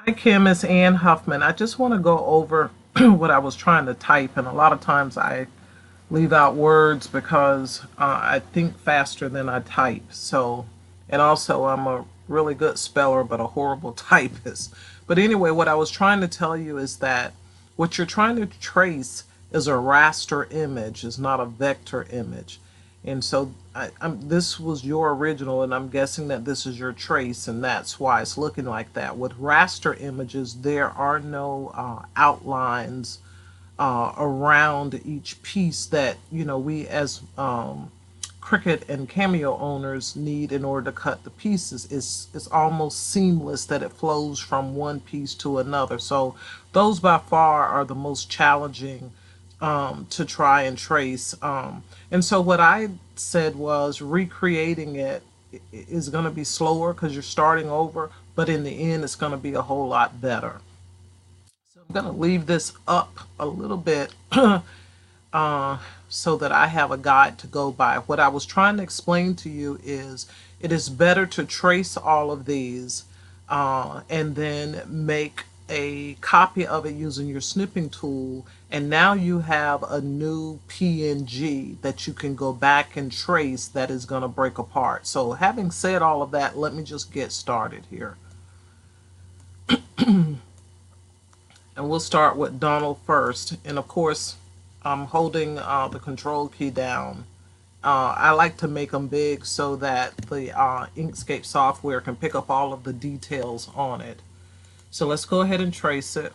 Hi, Kim. It's Ann Huffman. I just want to go over what I was trying to type, and a lot of times I leave out words because I think faster than I type. So, and also I'm a really good speller, but a horrible typist. But anyway, what I was trying to tell you is that what you're trying to trace is a raster image, is not a vector image. And so this was your original, and I'm guessing that this is your trace, and that's why it's looking like that. With raster images, there are no outlines around each piece that we as Cricut and Cameo owners need in order to cut the pieces. It's almost seamless that it flows from one piece to another. So those by far are the most challenging to try and trace. And so what I said was recreating it is going to be slower because you're starting over, but in the end, it's going to be a whole lot better. So I'm going to leave this up a little bit so that I have a guide to go by. What I was trying to explain to you is it is better to trace all of these and then make a copy of it using your snipping tool. And now you have a new PNG that you can go back and trace that is going to break apart. So having said all of that, let me just get started here. And we'll start with Donald first. And of course, I'm holding the control key down. I like to make them big so that the Inkscape software can pick up all of the details on it. So let's go ahead and trace it.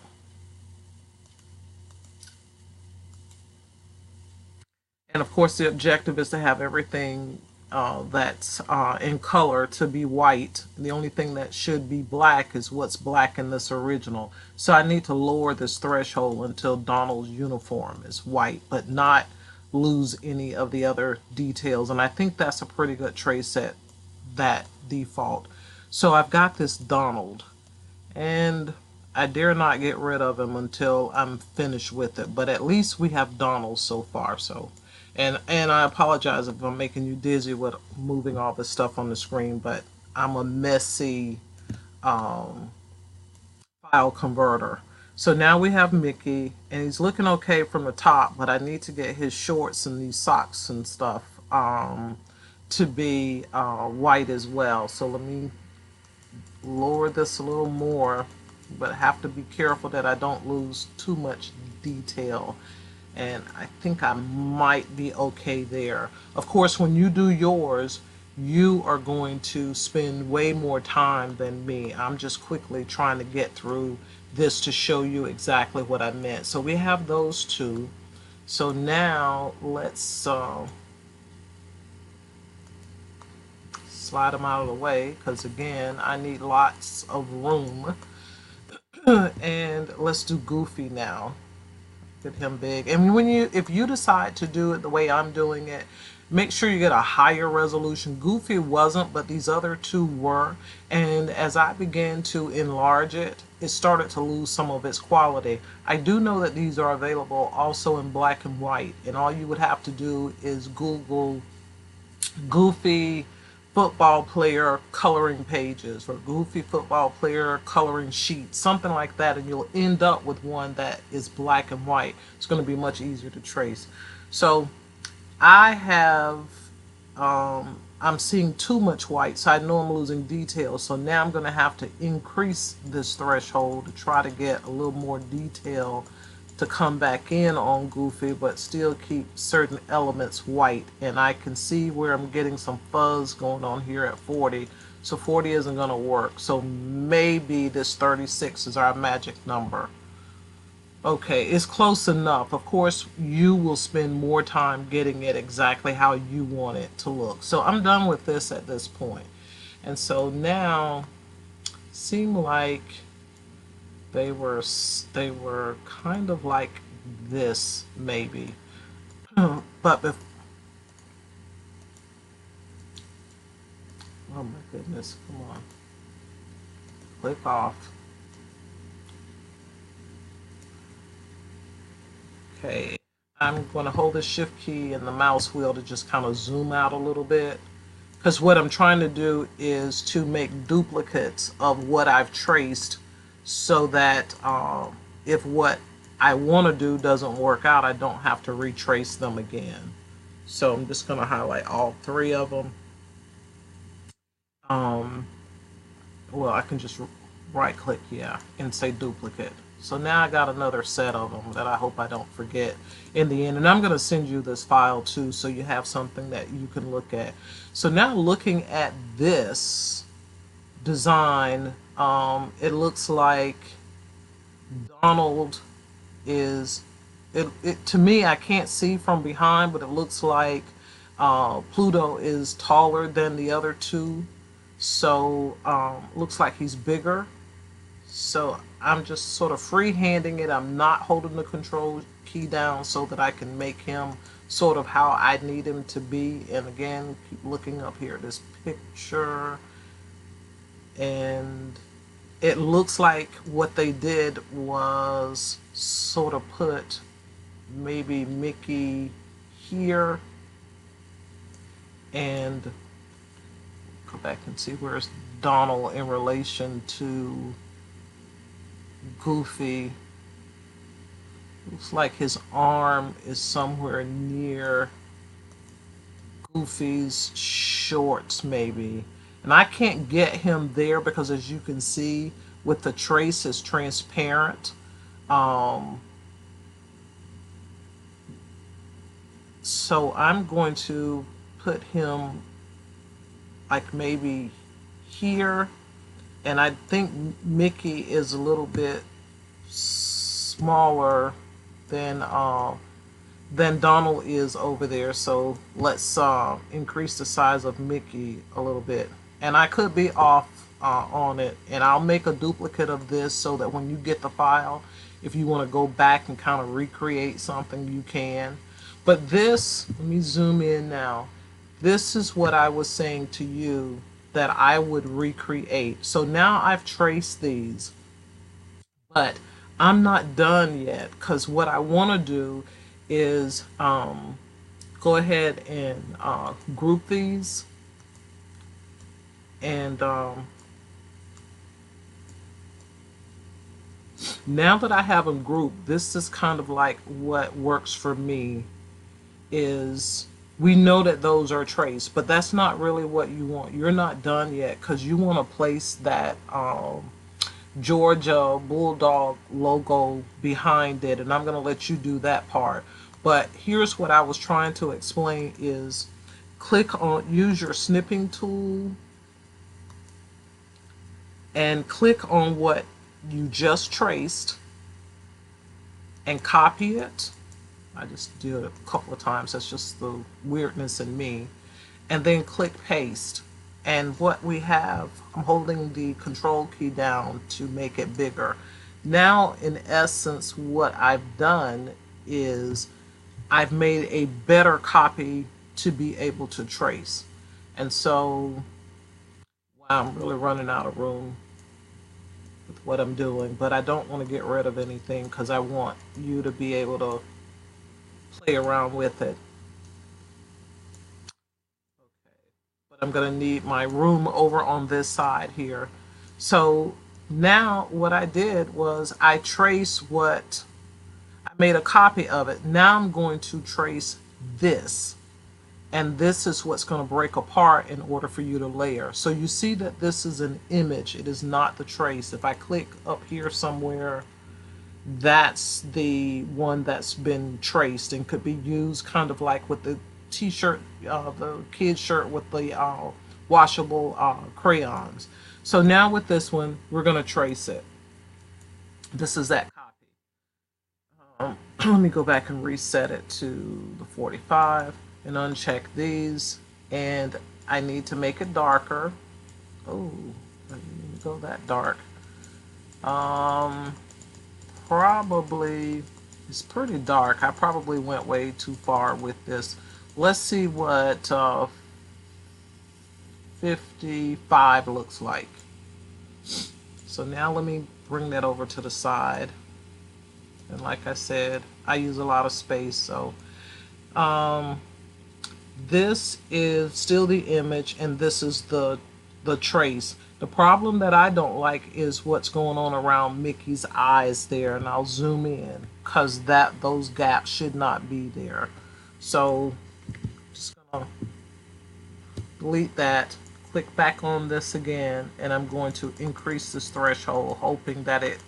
And of course, the objective is to have everything that's in color to be white. The only thing that should be black is what's black in this original. So I need to lower this threshold until Donald's uniform is white, but not lose any of the other details. And I think that's a pretty good trace at that default. So I've got this Donald, and I dare not get rid of him until I'm finished with it. But at least we have Donald so far. So, and I apologize if I'm making you dizzy with moving all this stuff on the screen, but I'm a messy um, file converter. So now we have Mickey, and he's looking okay from the top, but I need to get his shorts and these socks and stuff to be white as well. So let me lower this a little more, but have to be careful that I don't lose too much detail. And I think I might be okay there. Of course, when you do yours, you are going to spend way more time than me. I'm just quickly trying to get through this to show you exactly what I meant. So we have those two. So now let's slide them out of the way because again, I need lots of room. And let's do Goofy now. Get him big. And if you decide to do it the way I'm doing it, make sure you get a higher resolution. Goofy wasn't, but these other two were. And as I began to enlarge it, it started to lose some of its quality. I do know that these are available also in black and white. And all you would have to do is Google Goofy football player coloring pages or Goofy football player coloring sheets, something like that, and you'll end up with one that is black and white. It's going to be much easier to trace. So I have I'm seeing too much white, so I know I'm losing detail. So now I'm going to have to increase this threshold to try to get a little more detail to come back in on Goofy, but still keep certain elements white. And I can see where I'm getting some fuzz going on here at 40. So 40 isn't going to work. So maybe this 36 is our magic number. Okay, it's close enough. Of course, you will spend more time getting it exactly how you want it to look. So I'm done with this at this point. And so now, seem like they were kind of like this maybe. But oh my goodness, come on, click off. Okay, I'm going to hold the shift key and the mouse wheel to just kind of zoom out a little bit, because what I'm trying to do is to make duplicates of what I've traced so that if what I want to do doesn't work out, I don't have to retrace them again. So I'm just going to highlight all three of them. Um, well, I can just right click, yeah, and say duplicate. So now I got another set of them that I hope I don't forget in the end. And I'm going to send you this file too, so you have something that you can look at. So now looking at this design, it looks like Donald is, to me, I can't see from behind, but it looks like Pluto is taller than the other two. So looks like he's bigger. So I'm just sort of free-handing it. I'm not holding the control key down so that I can make him sort of how I need him to be. And again, keep looking up here at this picture. And it looks like what they did was sort of put maybe Mickey here and go back and see where's Donald in relation to Goofy. Looks like his arm is somewhere near Goofy's shorts maybe. And I can't get him there because as you can see with the trace is transparent. So I'm going to put him like maybe here, and I think Mickey is a little bit smaller than Donald is over there. So let's increase the size of Mickey a little bit. And I could be off on it, and I'll make a duplicate of this so that when you get the file, if you want to go back and kind of recreate something, you can. But this, let me zoom in now. This is what I was saying to you that I would recreate. So now I've traced these, but I'm not done yet because what I want to do is go ahead and group these. And now that I have them grouped, this is kind of like what works for me is we know that those are traced, but that's not really what you want. You're not done yet because you want to place that Georgia Bulldog logo behind it, and I'm going to let you do that part. But here's what I was trying to explain is use your snipping tool and click on what you just traced and copy it. I just did it a couple of times. That's just the weirdness in me. And then click paste. And what we have, I'm holding the control key down to make it bigger. Now, in essence, what I've done is I've made a better copy to be able to trace. And so, wow, I'm really running out of room with what I'm doing, but I don't want to get rid of anything because I want you to be able to play around with it. Okay, but I'm going to need my room over on this side here. So now what I did was I traced what I made a copy of it. Now I'm going to trace this. And this is what's going to break apart in order for you to layer. So you see that this is an image. It is not the trace. If I click up here somewhere, that's the one that's been traced and could be used kind of like with the t-shirt, the kid's shirt with the washable crayons. So now with this one, we're going to trace it. This is that copy. Let me go back and reset it to the 45 and uncheck these. And I need to make it darker. Oh, I didn't go that dark. Probably, it's pretty dark. I probably went way too far with this. Let's see what 55 looks like. So now let me bring that over to the side. And like I said, I use a lot of space, so this is still the image and this is the trace. The problem that I don't like is what's going on around Mickey's eyes there, and I'll zoom in because those gaps should not be there. So just gonna delete that, click back on this again, and I'm going to increase this threshold, hoping that it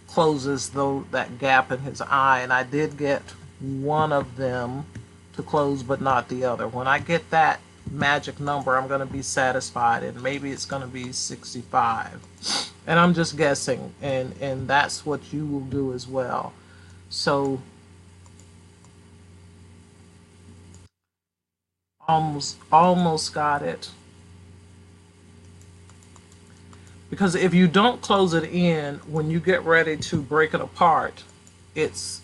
closes that gap in his eye. And I did get one of them to close, but not the other. When I get that magic number, I'm going to be satisfied, and maybe it's going to be 65. And I'm just guessing, and that's what you will do as well. So almost got it. Because if you don't close it in, when you get ready to break it apart, it's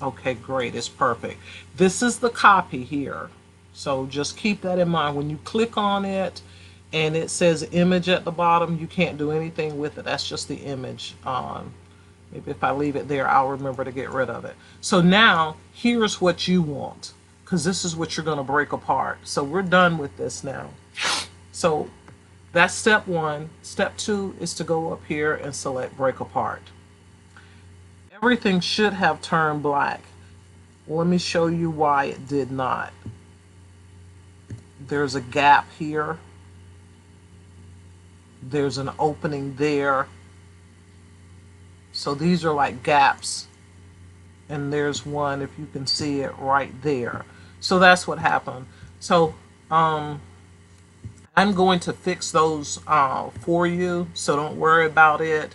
okay, great, it's perfect. This is the copy here. So just keep that in mind. When you click on it and it says image at the bottom, you can't do anything with it. That's just the image. Maybe if I leave it there, I'll remember to get rid of it. So now here's what you want, because this is what you're going to break apart. So we're done with this now. So that's step one. Step two is to go up here and select break apart. Everything should have turned black. Let me show you why it did not. There's a gap here. There's an opening there. So these are like gaps. And there's one, if you can see it, right there. So that's what happened. So I'm going to fix those for you, so don't worry about it.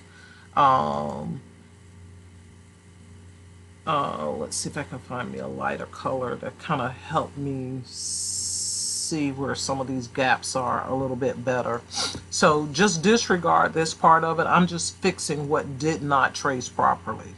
Let's see if I can find me a lighter color that kind of help me see where some of these gaps are a little bit better. So just disregard this part of it. I'm just fixing what did not trace properly.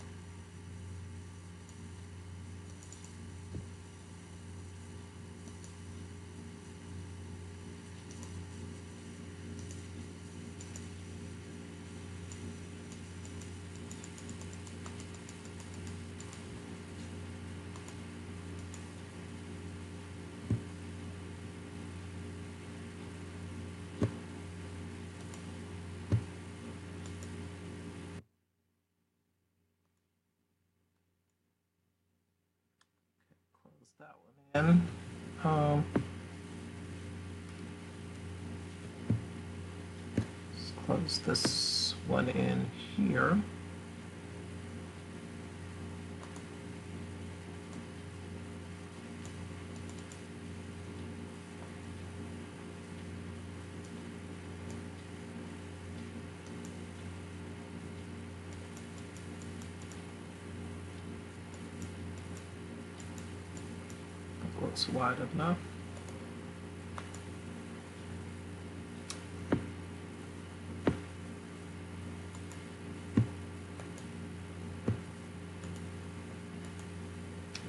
That one in. Let's close this one in here. Looks wide enough.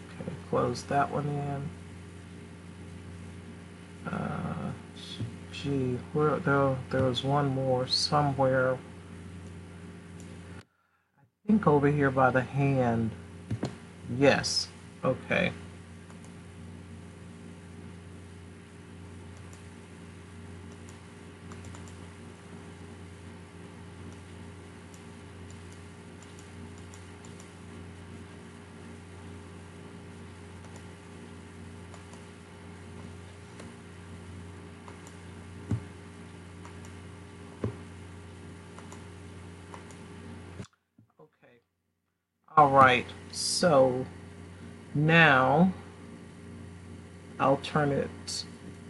Okay, close that one in. Gee, there was one more somewhere. I think over here by the hand. Yes. Okay. All right, so now I'll turn it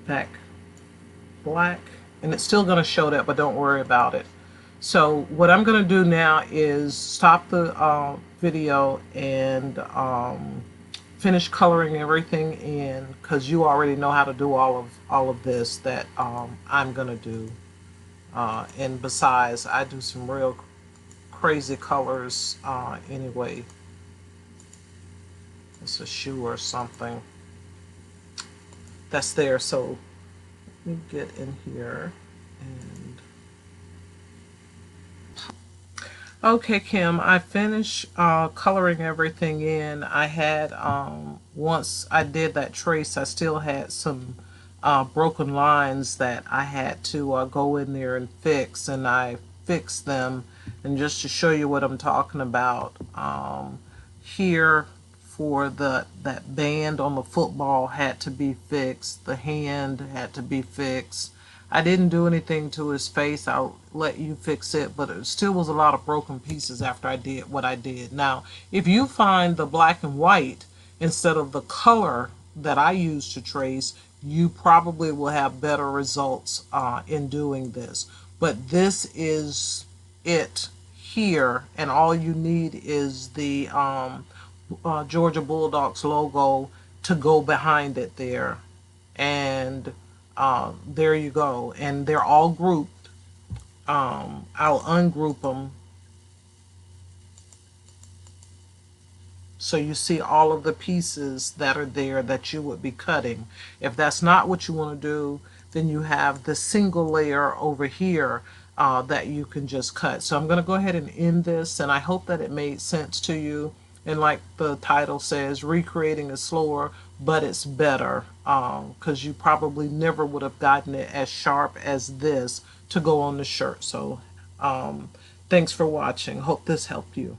back black, and it's still going to show that, but don't worry about it. So what I'm going to do now is stop the video and finish coloring everything in, because you already know how to do all of this that I'm going to do. And besides, I do some real crazy colors anyway. It's a shoe or something that's there. So let me get in here and okay, Kim, I finished coloring everything in. I had once I did that trace, I still had some broken lines that I had to go in there and fix, and I fixed them. And just to show you what I'm talking about, here for that band on the football had to be fixed. The hand had to be fixed. I didn't do anything to his face. I'll let you fix it, but it still was a lot of broken pieces after I did what I did. Now, if you find the black and white instead of the color that I use to trace, you probably will have better results in doing this. But this is it here, and all you need is the Georgia Bulldogs logo to go behind it there. And there you go. And they're all grouped. I'll ungroup them so you see all of the pieces that are there that you would be cutting. If that's not what you want to do, then you have the single layer over here that you can just cut. So I'm going to go ahead and end this, and I hope that it made sense to you. And like the title says, recreating is slower, but it's better, because you probably never would have gotten it as sharp as this to go on the shirt. So thanks for watching. Hope this helped you.